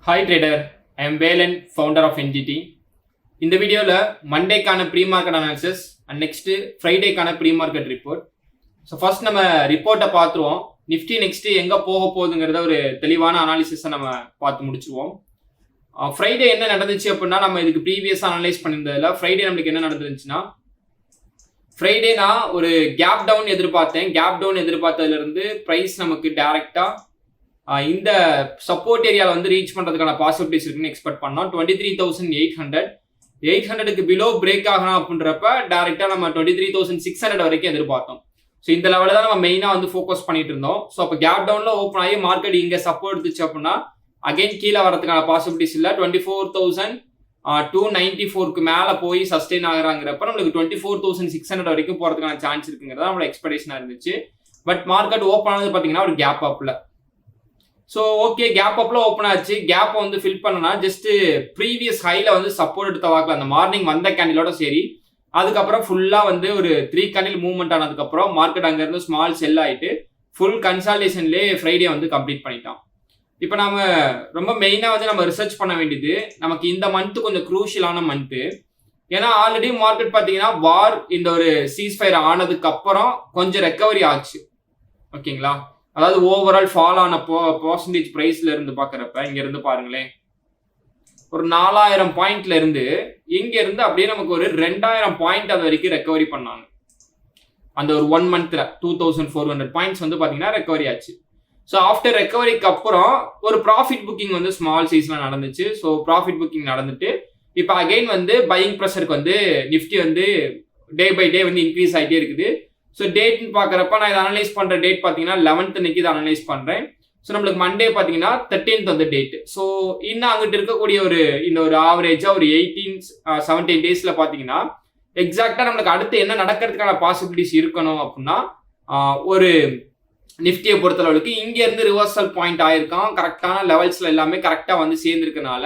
Hi trader, I am Velan, founder of NGT. இந்த வீடியோவில் மண்டேக்கான pre market analysis and next ஃப்ரைடேக்கான pre market report. So first நம்ம ரிப்போர்ட்டை பார்த்துருவோம். நிஃப்டி நெக்ஸ்ட்டு எங்கே போக போகுதுங்கிறத ஒரு தெளிவான அனாலிசிஸை நம்ம பார்த்து முடிச்சுருவோம். ஃப்ரைடே என்ன நடந்துச்சு அப்படின்னா, நம்ம இதுக்கு ப்ரீவியஸாக அனலைஸ் பண்ணியிருந்ததில் ஃப்ரைடே நம்மளுக்கு என்ன நடந்துருந்துச்சுன்னா, ஃப்ரைடே நான் ஒரு கேப் டவுன் எதிர்பார்த்தேன். கேப் டவுன் எதிர்பார்த்ததுலேருந்து ப்ரைஸ் நமக்கு டேரெக்டாக இந்த சப்போர்ட் ஏரியாவில் வந்து ரீச் பண்ணுறதுக்கான பாசிபிலிட்டிஸ் இருக்குன்னு எக்ஸ்பெக்ட் பண்ணோம். 23,800 பிலோ பிரேக் ஆகணும் அப்படின்றப்ப டேரெக்டாக நம்ம 23,600 வரைக்கும் எதிர்பார்த்தோம். ஸோ இந்த லெவலில் தான் நம்ம மெயினாக வந்து ஃபோக்கஸ் பண்ணிட்டு இருந்தோம். ஸோ அப்போ கேப் டவுனில் ஓப்பன் ஆகி மார்க்கெட் இங்கே சப்போர்ட் எடுத்துச்சு அப்படின்னா அகைன் கீழே வரதுக்கான பாசிபிலிட்டிஸ் இல்லை. 24,294க்கு மேலே போய் சஸ்டெயின் ஆகிறாங்கிறப்ப நம்மளுக்கு 24,600 வரைக்கும் போகிறதுக்கான சான்ஸ் இருக்குங்கிறத நம்மளோட எக்ஸ்பெக்டேஷனாக இருந்துச்சு. பட் மார்க்கெட் ஓப்பன் ஆனது பார்த்தீங்கன்னா ஒரு கேப் அப்பில். ஸோ ஓகே, கேப் அப்பில் ஓப்பன் ஆச்சு. கேப்பை வந்து ஃபில் பண்ணனா ஜஸ்ட் ப்ரீவியஸ் ஹையில் வந்து சப்போர்ட் எடுத்த வாக்கில் அந்த மார்னிங் வந்த கேண்டிலோட சரி, அதுக்கப்புறம் ஃபுல்லாக வந்து ஒரு 3 கேண்டில் மூவ்மெண்ட் ஆனதுக்கப்புறம் மார்க்கெட் அங்கேருந்து ஸ்மால் செல் ஆகிட்டு ஃபுல் கன்சால்டேஷன்லேயே ஃப்ரைடே வந்து கம்ப்ளீட் பண்ணிட்டான். இப்போ நம்ம ரொம்ப மெயினாக வந்து நம்ம ரிசர்ச் பண்ண வேண்டியது, நமக்கு இந்த மந்த்து கொஞ்சம் க்ரூஷியலான மந்த்து. ஏன்னா ஆல்ரெடி மார்க்கெட் பார்த்தீங்கன்னா வார் இந்த ஒரு சீஸ்ஃபயர் ஆனதுக்கு அப்புறம் கொஞ்சம் ரெக்கவரி ஆச்சு. ஓகேங்களா, அதாவது ஓவரால் ஃபால் ஆன பர்சன்டேஜ் ப்ரைஸ்ல இருந்து பார்க்குறப்ப இங்க இருந்து பாருங்களேன், ஒரு 4000 பாயிண்ட்ல இருந்து இங்க இருந்து அப்படியே நமக்கு ஒரு 2000 பாயிண்ட் அது வரைக்கும் ரெக்கவரி பண்ணாங்க. அந்த ஒரு 1 மந்த்ல 2400 பாயிண்ட்ஸ் வந்து பாத்தீங்கன்னா ரெக்கவரி ஆச்சு. ஸோ ஆஃப்டர் ரெக்கவரிக்கு அப்புறம் ஒரு ப்ராஃபிட் புக்கிங் வந்து ஸ்மால் சைஸ்ல நடந்துச்சு. ஸோ ப்ராஃபிட் புக்கிங் நடந்துட்டு இப்போ அகைன் வந்து பையிங் ப்ரெஷருக்கு வந்து நிஃப்டி வந்து டே பை டே வந்து இன்க்ரீஸ் ஆகிட்டே இருக்குது. ஸோ டேட்னு பார்க்குறப்ப நான் இதை அனலைஸ் பண்ணுற டேட் பார்த்தீங்கன்னா 11th அன்னைக்கு இதை அனலைஸ் பண்ணுறேன். ஸோ நம்மளுக்கு மண்டே பார்த்தீங்கன்னா 13th வந்து டேட். ஸோ இன்னும் அங்கிட்டு இருக்கக்கூடிய இந்த ஒரு ஆவரேஜாக ஒரு 17 டேஸில் பார்த்தீங்கன்னா எக்ஸாக்டாக நம்மளுக்கு அடுத்து என்ன நடக்கிறதுக்கான பாசிபிலிட்டிஸ் இருக்கணும் அப்படின்னா, ஒரு நிஃப்டியை பொறுத்தளவுக்கு இங்கேருந்து ரிவர்சல் பாயிண்ட் ஆயிருக்கான். கரெக்டான லெவல்ஸில் எல்லாமே கரெக்டாக வந்து சேர்ந்துருக்கனால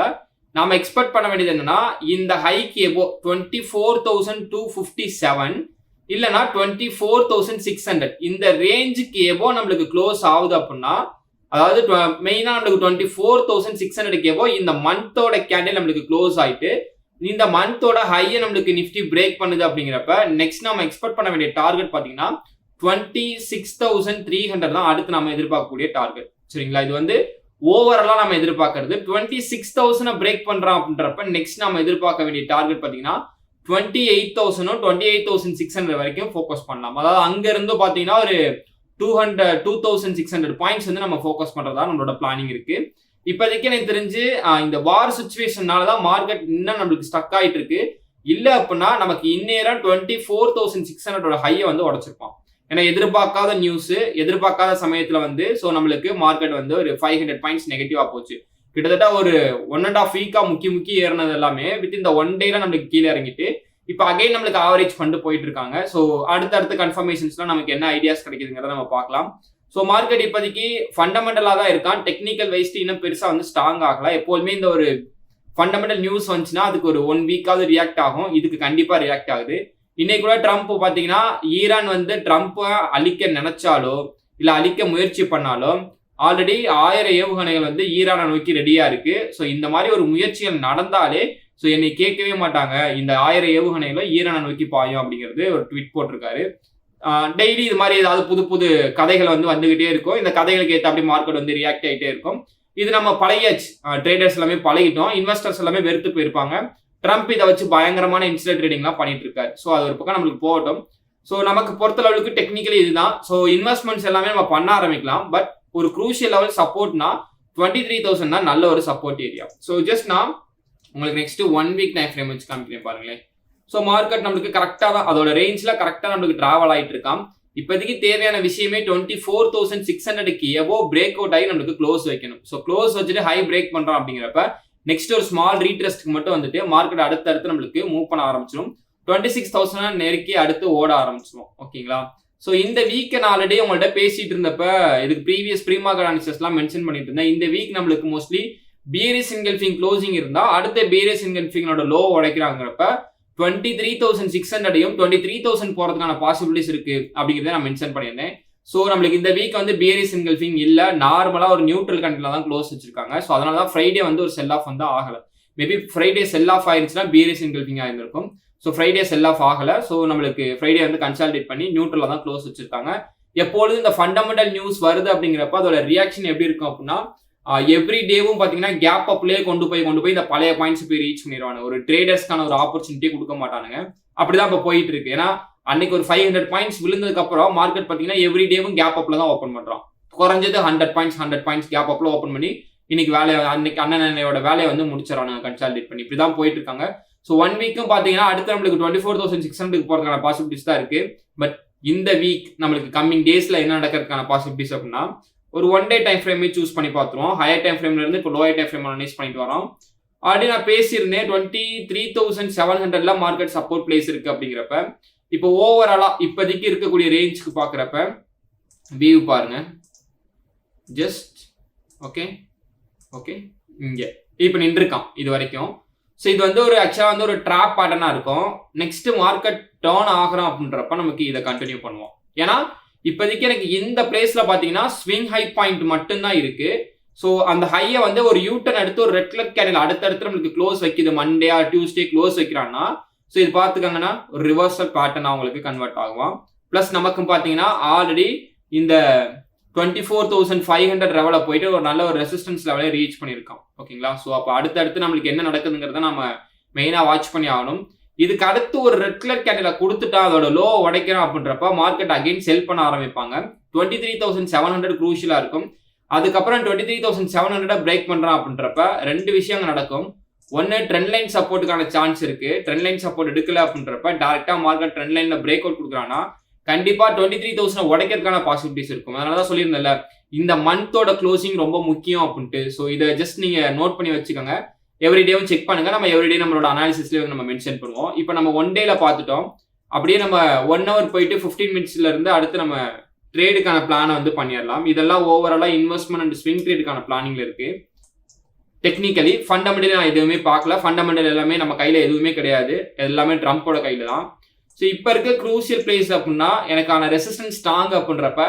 நாம் எக்ஸ்பெக்ட் பண்ண வேண்டியது என்னன்னா, இந்த ஹைக்கு எபோ 24,257 இல்லைனா 24,600 இந்த ரேஞ்சுக்கு எபோ நம்மளுக்கு க்ளோஸ் ஆகுது அப்படின்னா, அதாவது மெயினாக நம்மளுக்கு 24,600க்கு எபோ இந்த மந்தோட கேண்டில் நம்மளுக்கு க்ளோஸ் ஆகிட்டு இந்த மந்தோட ஹையை நம்மளுக்கு நிஃப்டி பிரேக் பண்ணுது அப்படிங்கிறப்ப நெக்ஸ்ட் நம்ம எக்ஸ்பெக்ட் பண்ண வேண்டிய டார்கெட் பார்த்தீங்கன்னா 26,300 தான் அடுத்து நம்ம எதிர்பார்க்கக்கூடிய டார்கெட். சரிங்களா, இது வந்து ஓவராலாக நம்ம எதிர்பார்க்கறது 26,000 பிரேக் பண்ணுறோம் அப்படின்றப்ப நெக்ஸ்ட் நம்ம எதிர்பார்க்க வேண்டிய டார்கெட் பார்த்தீங்கன்னா 28,000 28,600 வரைக்கும் ஃபோக்கஸ் பண்ணலாம். அதாவது அங்கிருந்து பார்த்தீங்கன்னா ஒரு 2,600 பாயிண்ட்ஸ் வந்து நம்ம ஃபோக்கஸ் பண்ணுறதா நம்மளோட பிளானிங் இருக்கு. இப்போதைக்கு எனக்கு தெரிஞ்சு இந்த வார் சுச்சுவேஷனால தான் மார்க்கெட் இன்னும் நம்மளுக்கு ஸ்டக் ஆகிட்டு இருக்கு. இல்லை அப்படின்னா நமக்கு இந்நேரம் 24,600 ஹையை வந்து உடச்சிருப்பான். ஏன்னா எதிர்பார்க்காத நியூஸ், எதிர்பார்க்காத சமயத்தில் வந்து ஸோ நம்மளுக்கு மார்க்கெட் வந்து ஒரு 500 பாயிண்ட்ஸ் நெகட்டிவாக போச்சு. கிட்டத்தட்ட ஒரு 1.5 வீக்காக முக்கி ஏறினது எல்லாமே வித்தின் இந்த 1 டேல நம்மளுக்கு கீழே இறங்கிட்டு இப்போ அகைன் நம்மளுக்கு ஆவரேஜ் ஃபண்டு போயிட்டு இருக்காங்க. ஸோ அடுத்தடுத்த கன்ஃபர்மேஷன்ஸ்லாம் நமக்கு என்ன ஐடியாஸ் கிடைக்குதுங்கிறத நம்ம பார்க்கலாம். ஸோ மார்க்கெட் இப்போதைக்கு ஃபண்டமெண்டலாக தான் இருக்கான். டெக்னிக்கல் வைஸ்ட்டு இன்னும் பெருசாக வந்து ஸ்ட்ராங் ஆகலாம். எப்போதுமே இந்த ஒரு ஃபண்டமெண்டல் நியூஸ் வந்துச்சுன்னா அதுக்கு ஒரு 1 வீக்காவது ரியாக்ட் ஆகும். இதுக்கு கண்டிப்பாக ரியாக்ட் ஆகுது. இன்னைக்கு கூட ட்ரம்ப் பார்த்தீங்கன்னா ஈரான் வந்து ட்ரம்ப்பை அழிக்க நினைச்சாலோ இல்லை அழிக்க முயற்சி பண்ணாலோ ஆல்ரெடி 1000 ஏவுகணைகள் வந்து ஈரானை நோக்கி ரெடியா இருக்கு. ஸோ இந்த மாதிரி ஒரு முயற்சிகள் நடந்தாலே ஸோ என்னை கேட்கவே மாட்டாங்க, இந்த 1000 ஏவுகணைகளும் ஈரானை நோக்கி பாயும் அப்படிங்கிறது ஒரு ட்வீட் போட்டிருக்காரு. டெய்லி இது மாதிரி ஏதாவது புது புது கதைகள் வந்து வந்துகிட்டே இருக்கும். இந்த கதைகளுக்கு ஏற்ற அப்படி மார்க்கெட் வந்து ரியாக்ட் ஆகிட்டே இருக்கும். இது நம்ம பழையாச்சு, ட்ரேடர்ஸ் எல்லாமே பழகிட்டோம், இன்வெஸ்டர்ஸ் எல்லாமே வெறுத்து போயிருப்பாங்க. ட்ரம்ப் இதை வச்சு பயங்கரமான இன்சிடென்ட் ட்ரேடிங்லாம் பண்ணிட்டு இருக்காரு. ஸோ அது ஒரு பக்கம் நம்மளுக்கு போகட்டும். ஸோ நமக்கு பொறுத்தளவுக்கு டெக்னிக்கலி இதுதான். ஸோ இன்வெஸ்ட்மெண்ட்ஸ் எல்லாமே நம்ம பண்ண ஆரம்பிக்கலாம். பட் ஒரு க்ரூஷியல் லெவல் சப்போர்ட்னா 23,000 தான் நல்ல ஒரு சப்போர்ட் ஏரியா. ஸோ ஜஸ்ட் நான் உங்களுக்கு நெக்ஸ்ட் 1 வீக் டைம் ஃப்ரேம் வச்சு காமிக்கிறேன் பாருங்களேன். ஸோ மார்க்கெட் நம்மளுக்கு கரெக்டாக தான் அதோட ரேஞ்சில் கரெக்டாக நம்மளுக்கு ட்ராவல் ஆகிட்டு இருக்கான். இப்போதைக்கு தேவையான விஷயமே 24,600க்கு எவோ பிரேக் அவுட் ஆகி நம்மளுக்கு க்ளோஸ் வைக்கணும். ஸோ க்ளோஸ் வச்சுட்டு ஹை பிரேக் பண்ணுறோம் அப்படிங்கிறப்ப நெக்ஸ்ட் ஒரு ஸ்மால் ரீட்ரெஸ்ட்க்கு மட்டும் வந்துட்டு மார்க்கெட் அடுத்தடுத்து நம்மளுக்கு மூவ் பண்ண ஆரம்பிச்சிடும். 26,000 நெருக்கி அடுத்து ஓட ஆரம்பிச்சிடும். ஓகேங்களா, ஸோ இந்த வீக்கை நான் ஆல்ரெடி உங்கள்கிட்ட பேசிட்டு இருந்தப்ப இதுக்கு ப்ரீவியஸ் ப்ரீ மார்க்கெட் அனாலிசிஸ்லாம் மென்ஷன் பண்ணிட்டு இருந்தேன். இந்த வீக் நம்மளுக்கு மோஸ்ட்லி பியரிஷ் என்கல்ஃபிங் க்ளோசிங் இருந்தால் அடுத்த பியரிஷ் என்கல்ஃபிங்கோட லோ உடைக்கிறாங்கிறப்ப 23,600 23,000 போகிறதுக்கான பாசிபிலிட்டிஸ் இருக்கு அப்படிங்கிறத நான் மென்ஷன் பண்ணியிருந்தேன். ஸோ நம்மளுக்கு இந்த வீக் வந்து பியரிஸ் என்கல்ஃபிங் இல்லை, நார்மலாக ஒரு நியூட்ரல் கண்டில் தான் க்ளோஸ் வச்சிருக்காங்க. ஸோ அதனால தான் ஃப்ரைடே வந்து ஒரு செல் ஆஃப் வந்து ஆகலை. மேபி ஃப்ரைடே செல் ஆஃப் ஆயிருச்சுன்னா பியரிஸ் என்கல்ஃபிங் ஆயிருந்திருக்கும். ஸோ ஃப்ரைடே செல் ஆஃப் ஆகலை. ஸோ நம்மளுக்கு ஃப்ரைடே வந்து கன்சால்டேட் பண்ணி நியூட்ரலில் தான் க்ளோஸ் வச்சிருக்காங்க. எப்பொழுதும் இந்த ஃபண்டமெண்டல் நியூஸ் வருது அப்படிங்கிறப்ப அதோட ரியாக்ஷன் எப்படி இருக்கும் அப்படின்னா, எவ்ரி டேவும் பார்த்தீங்கன்னா கேப் அப்லேயே கொண்டு போய் இந்த பழைய பாயிண்ட்ஸ் போய் ரீச் பண்ணிடுவாங்க. ஒரு ட்ரேடர்ஸ்க்கான ஒரு ஆப்பர்ச்சுனிட்டியே கொடுக்க மாட்டானுங்க. அப்படிதான் இப்போ போயிட்டு இருக்கு. ஏன்னா அன்னைக்கு ஒரு 500 பாயிண்ட்ஸ் விழுந்ததுக்கு அப்புறம் மார்க்கெட் பார்த்தீங்கன்னா எவ்ரி டேவும் கேப் அப்ல தான் ஓப்பன் பண்றான். குறைஞ்சது 100 பாயிண்ட்ஸ் கேப் அப்ல ஓப்பன் பண்ணி இன்னைக்கு அன்னைக்கு அண்ணனோட வேலையை வந்து முடிச்சிடறாங்க கன்சால்டேட் பண்ணி. இப்படிதான் போயிட்டு இருக்காங்க. ஸோ 1 வீக்கும் பார்த்தீங்கன்னா அடுத்து நம்மளுக்கு 24,600 போறதுக்கான பாசிபிலிட்டிஸ் தான் இருக்கு. பட் இந்த வீக் நம்மளுக்கு கம்மிங் டேஸ்ல என்ன நடக்கிறதுக்கான பாசிபிலிட்டிஸ் அப்படின்னா, ஒரு 1 டே டைம் ஃப்ரேமே சூஸ் பண்ணி பார்த்துருவோம். ஹையர் டைம் ஃப்ரேம்ல இருந்து இப்போ லோயர் டைம் ஃப்ரேம் அனலைஸ் பண்ணிட்டு வரோம். ஆல்ரெடி நான் பேசியிருந்தேன் 23,700 மார்க்கெட் சப்போர்ட் பிளேஸ் இருக்கு அப்படிங்கிறப்ப, இப்போ ஓவராலா இப்போதைக்கு இருக்கக்கூடிய ரேஞ்சுக்கு பார்க்குறப்ப வியூ பாருங்க. ஜஸ்ட் ஓகே இங்கே இப்போ நின்றுருக்கான் இது வரைக்கும். ஸோ இது வந்து ஒரு ஆக்சுவலாக வந்து ஒரு ட்ராப் பேட்டர்னாக இருக்கும். நெக்ஸ்ட் மார்க்கெட் டர்ன் ஆகிறோம் அப்படின்றப்ப நமக்கு இதை கண்டினியூ பண்ணுவோம். ஏன்னா இப்போதைக்கு எனக்கு இந்த பிளேஸ்ல பார்த்தீங்கன்னா ஸ்விங் ஹை பாயிண்ட் மட்டும்தான் இருக்கு. ஸோ அந்த ஹையை வந்து ஒரு யூட்டன் எடுத்து ஒரு ரெட் கலர் கேண்டில் அடுத்தடுத்து நம்மளுக்கு க்ளோஸ் வைக்குது. மண்டே ஆர் டியூஸ்டே க்ளோஸ் வைக்கிறான்னா ஸோ இது பார்த்துக்காங்கன்னா ஒரு ரிவர்சல் பேட்டர்ன் அவங்களுக்கு கன்வெர்ட் ஆகும். ப்ளஸ் நமக்கு பார்த்தீங்கன்னா ஆல்ரெடி இந்த 24,500 லெவல போயிட்டு ஒரு நல்ல ஒரு ரெசிஸ்டன்ஸ் லெவலே ரீச் பண்ணியிருக்கோம். ஓகேங்களா? ஸோ அப்போ அடுத்தடுத்து நம்மளுக்கு என்ன நடக்குதுங்கிறத நம்ம மெயினாக வாட்ச் பண்ணி ஆகணும். இதுக்கு அடுத்து ஒரு ரெட் கலர் கேண்டில கொடுத்துட்டா அதோட லோ உடைக்கிறோம் அப்படின்றப்ப மார்க்கெட் அகைன் செல் பண்ண ஆரம்பிப்பாங்க. 23,700 குரூஷியலா இருக்கும். அதுக்கப்புறம் 23,700 பிரேக் பண்றான் அப்படின்றப்ப 2 விஷயங்கள் நடக்கும். ஒன்னு ட்ரெண்ட் லைன் சப்போர்ட்டுக்கான சான்ஸ் இருக்கு. ட்ரெண்ட் லைன் சப்போர்ட் எடுக்கல அப்படின்றப்ப டைரக்டா மார்க்கெட் ட்ரெண்ட் லைன்ல பிரேக் அவுட் கொடுக்குறான்னா கண்டிப்பா 23,000 உடைக்கிறதுக்கான பாசிபிலிட்டிஸ் இருக்கும். அதனாலதான் சொல்லியிருந்தேன்ல இந்த மந்தோட க்ளோசிங் ரொம்ப முக்கியம் அப்படின்ட்டு. ஸோ இதை ஜஸ்ட் நீங்க நோட் பண்ணி வச்சுக்கோங்க. எவ்ரிடேவும் செக் பண்ணுங்க. நம்ம எவ்ரிடே நம்மளோட அனாலிசிஸ்லேயே வந்து நம்ம மென்ஷன் பண்ணுவோம். இப்போ நம்ம 1 டேல பார்த்துட்டோம். அப்படியே நம்ம 1 hour போயிட்டு 15 மினிட்ஸ்ல இருந்து அடுத்து நம்ம ட்ரேடுக்கான பிளானை வந்து பண்ணிடலாம். இதெல்லாம் ஓவராலா இன்வெஸ்ட்மெண்ட் அண்ட் ஸ்விங் ட்ரேடுக்கான பிளானிங்ல இருக்கு. டெக்னிக்கலி ஃபண்டமெண்டலி நான் எதுவுமே பார்க்கல. ஃபண்டமெண்டல் எல்லாமே நம்ம கையில எதுவுமே கிடையாது. எல்லாமே ட்ரம்போட கையில தான். ஸோ இப்போ இருக்க க்ரூசியல் பிளேஸ் அப்படின்னா எனக்கான ரெசிஸ்டன்ஸ் ஸ்ட்ராங் அப்படின்றப்ப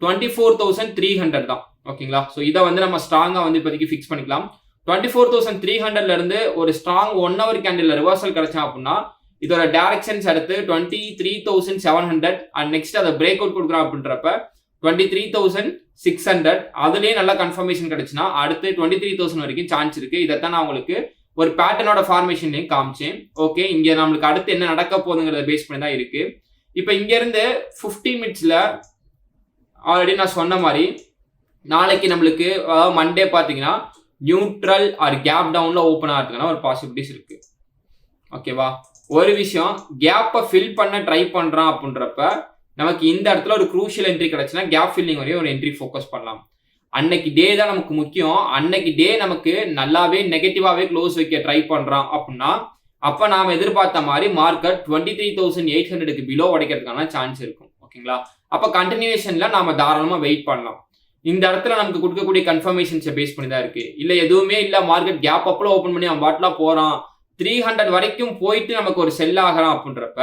24,300 தான். ஓகேங்களா? ஸோ இதை வந்து நம்ம ஸ்ட்ராங்கா வந்து இப்போதைக்கு ஃபிக்ஸ் பண்ணிக்கலாம். 24,300ல இருந்து ஒரு ஸ்ட்ராங் 1 hour கேண்டில் ரிவர்சல் கிடைச்சா அப்படின்னா இதோட டைரக்ஷன்ஸ் அடுத்து 23,700 அண்ட் நெக்ஸ்ட் அதை பிரேக் அவுட் கொடுக்குறோம் அப்படின்றப்ப 23,600 அதுலயே நல்ல கன்ஃபர்மேஷன் கிடைச்சுன்னா அடுத்து 23,000 வரைக்கும் சான்ஸ் இருக்கு. இதைத்தான் நான் உங்களுக்கு ஒரு பேட்டர்னோட ஃபார்மேஷன்லையும் காமிச்சேன். ஓகே, இங்க நம்மளுக்கு அடுத்து என்ன நடக்க போகுதுங்கிறத பேஸ் பண்ணி தான் இருக்கு. இப்போ இங்க இருந்து 15 மினிட்ஸ்ல ஆல்ரெடி நான் சொன்ன மாதிரி நாளைக்கு நம்மளுக்கு மண்டே பாத்தீங்கன்னா நியூட்ரல் ஆர் கேப் டவுன்ல ஓப்பன் ஆகிறதுக்கான ஒரு பாசிபிலிட்டிஸ் இருக்கு. ஓகேவா? ஒரு விஷயம் கேப்பை ஃபில் பண்ண ட்ரை பண்றான் அப்படின்றப்ப நமக்கு இந்த இடத்துல ஒரு குரூஷியல் என்ட்ரி கிடைச்சுன்னா கேப் ஃபில்லிங் வரையும் ஒரு என்ட்ரி ஃபோக்கஸ் பண்ணலாம். அன்னைக்கு டே தான் நமக்கு முக்கியம். அன்னைக்கு டே நமக்கு நல்லாவே நெகட்டிவாவே க்ளோஸ் வைக்க ட்ரை பண்றான் அப்படின்னா அப்ப நாம எதிர்பார்த்த மாதிரி மார்க்கெட் 23,800க்கு பிலோ உடைக்கிறதுக்கான சான்ஸ் இருக்கும். ஓகேங்களா? அப்ப கண்டினியூஷன்ல நாம தாராளமா வெயிட் பண்ணலாம். இந்த இடத்துல நமக்கு கொடுக்கக்கூடிய கன்ஃபர்மேஷன்ஸை பேஸ் பண்ணி தான் இருக்கு. இல்ல எதுவுமே இல்ல மார்க்கெட் கேப் அப்ல ஓப்பன் பண்ணி அவன் பாட்லா போறான் 300 வரைக்கும் போயிட்டு நமக்கு ஒரு செல் ஆகலாம் அப்படின்றப்ப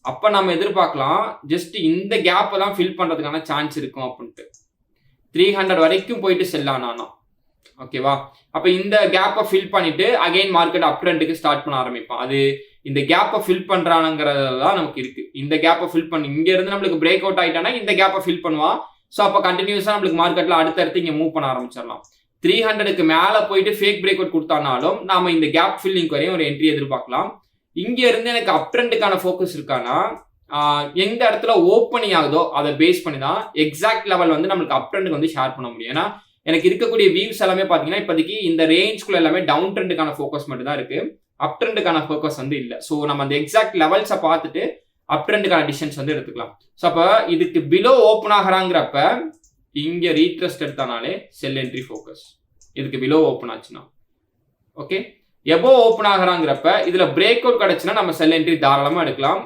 அப்ப நம்ம எதிர்பார்க்கலாம் ஜஸ்ட் இந்த கேப்பை தான் ஃபில் பண்றதுக்கான சான்ஸ் இருக்கும் அப்படின்ட்டு. 300 வரைக்கும் போயிட்டு செல் ஆனானா ஓகேவா? அப்ப இந்த கேப்பை ஃபில் பண்ணிட்டு அகைன் மார்க்கெட் அப் ட்ரெண்டுக்கு ஸ்டார்ட் பண்ண ஆரம்பிப்பான். அது இந்த கேப்பை ஃபில் பண்றானுங்கிறதுதான் நமக்கு இருக்கு. இந்த கேப்பை ஃபில் பண்ணி இங்க இருந்து நம்மளுக்கு பிரேக் அவுட் ஆயிட்டானா இந்த கேப்பை ஃபில் பண்ணுவான். ஸோ அப்போ கண்டினியூஸா நம்மளுக்கு மார்க்கெட்ல அடுத்தடுத்து இங்க மூவ் பண்ண ஆரம்பிச்சிடலாம். 300க்கு மேல போயிட்டு ஃபேக் பிரேக் அவுட் கொடுத்தானாலும் நாம இந்த கேப் ஃபில்லிங் வரையும் ஒரு என்ட்ரி எதிர்பார்க்கலாம். இங்க இருந்து எனக்கு அப் ட்ரெண்டுக்கான ஃபோக்கஸ் இருக்கானா எந்த இடத்துல ஓப்பனிங் ஆகுதோ அதை பேஸ் பண்ணி தான் எக்ஸாக்ட் லெவல் வந்து நம்மளுக்கு அப் ட்ரெண்டுக்கு வந்து ஷேர் பண்ண முடியும். ஏன்னா எனக்கு இருக்கக்கூடிய வியூஸ் எல்லாமே பாத்தீங்கன்னா இப்போதைக்கு இந்த ரேஞ்ச்குள்ள எல்லாமே டவுன் ட்ரெண்டுக்கான ஃபோக்கஸ் மட்டும் தான் இருக்கு. அப் ட்ரெண்டுக்கான ஃபோக்கஸ் வந்து இல்லை. ஸோ நம்ம அந்த எக்ஸாக்ட் லெவல்ஸை பார்த்துட்டு அப் ட்ரெண்டுக்கான டிசிஷன்ஸ் வந்து எடுத்துக்கலாம். ஸோ அப்போ இதுக்கு பிலோ ஓப்பன் ஆகிறாங்கிறப்ப இங்க ரீட்ரெஸ்ட் எடுத்தானாலே செல் என்ட்ரி ஃபோக்கஸ். இதுக்கு பிலோ ஓப்பன் ஆச்சுன்னா ஓகே. எபோ ஓப்பன் ஆகிறாங்கிறப்ப இதுல பிரேக் அவுட் கிடைச்சுன்னா நம்ம செல் என்ட்ரி தாராளமா எடுக்கலாம்.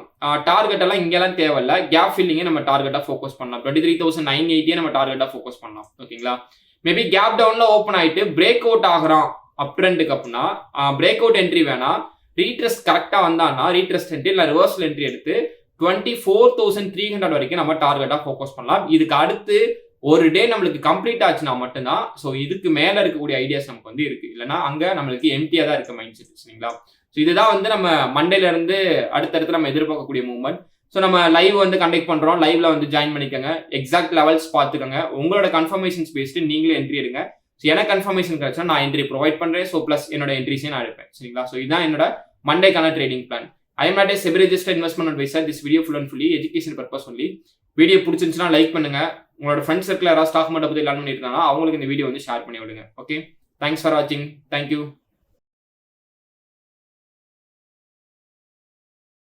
டார்கெட் எல்லாம் இங்கெல்லாம் தேவையில்ல. கேப் ஃபில்லிங்கை நம்ம டார்கெட்டா ஃபோக்கஸ் பண்ணலாம். 23,980 நம்ம டார்கெட்டா ஃபோக்கஸ் பண்ணலாம். ஓகேங்களா? மேபி கேப் டவுன்ல ஓப்பன் ஆயிட்டு பிரேக் அவுட் ஆகிறான் அப் ட்ரெண்டுக்கு அப்படின்னா பிரேக் அவுட் என்ட்ரி வேணா ரீட்ரெஸ்ட் கரெக்டா வந்தான்னா ரீட்ரெஸ்ட் என்ட்ரி இல்லை ரிவர்சல் என்ட்ரி எடுத்து 24,300 வரைக்கும் நம்ம டார்கெட்டா ஃபோக்கஸ் பண்ணலாம். இதுக்கு அடுத்து ஒரு டே நம்மளுக்கு கம்ப்ளீட் ஆச்சுன்னா மட்டும்தான் ஸோ இதுக்கு மேல இருக்கக்கூடிய ஐடியாஸ் நமக்கு வந்து இருக்கு. இல்லைன்னா அங்க நம்மளுக்கு எம்டியா தான் இருக்க மைண்ட் செட். சரிங்களா? ஸோ இதுதான் வந்து நம்ம மண்டேல இருந்து அடுத்தடுத்து நம்ம எதிர்பார்க்கக்கூடிய மூவ்மெண்ட். ஸோ நம்ம லைவ் வந்து கண்டக்ட் பண்றோம். லைவ்ல வந்து ஜாயின் பண்ணிக்கோங்க. எக்ஸாக்ட் லெவல்ஸ் பார்த்துக்கோங்க. உங்களோட கன்ஃபர்மேஷன்ஸ் பேஸ்டு நீங்களே என்ட்ரி எடுங்க. ஸோ எனக்கு கன்ஃபர்மேஷன் கிடைச்சா நான் என்ட்ரி ப்ரொவைட் பண்றேன். ஸோ பிளஸ் என்னோட என்ட்ரிஸையும் நான் எடுப்பேன். சரிங்களா? ஸோ இதுதான் என்னோட மண்டேக்கான trading plan. I am not a SEBI registered investment advisor. This video full and fully education purpose only. Video பிடிச்சிருந்துச்சுன்னா லைக் பண்ணுங்க. உங்களோட ஃப்ரெண்ட்ஸ் சர்க்கிள் யாராவது ஸ்டாக் மார்க்கெட் பத்தி லேர்ன் பண்ணிருக்காங்க அவங்களுக்கு இந்த வீடியோ வந்து ஷேர் பண்ணி விடுங்க. ஓகே, தேங்க்ஸ் ஃபார் வாட்சிங். தேங்க்யூ.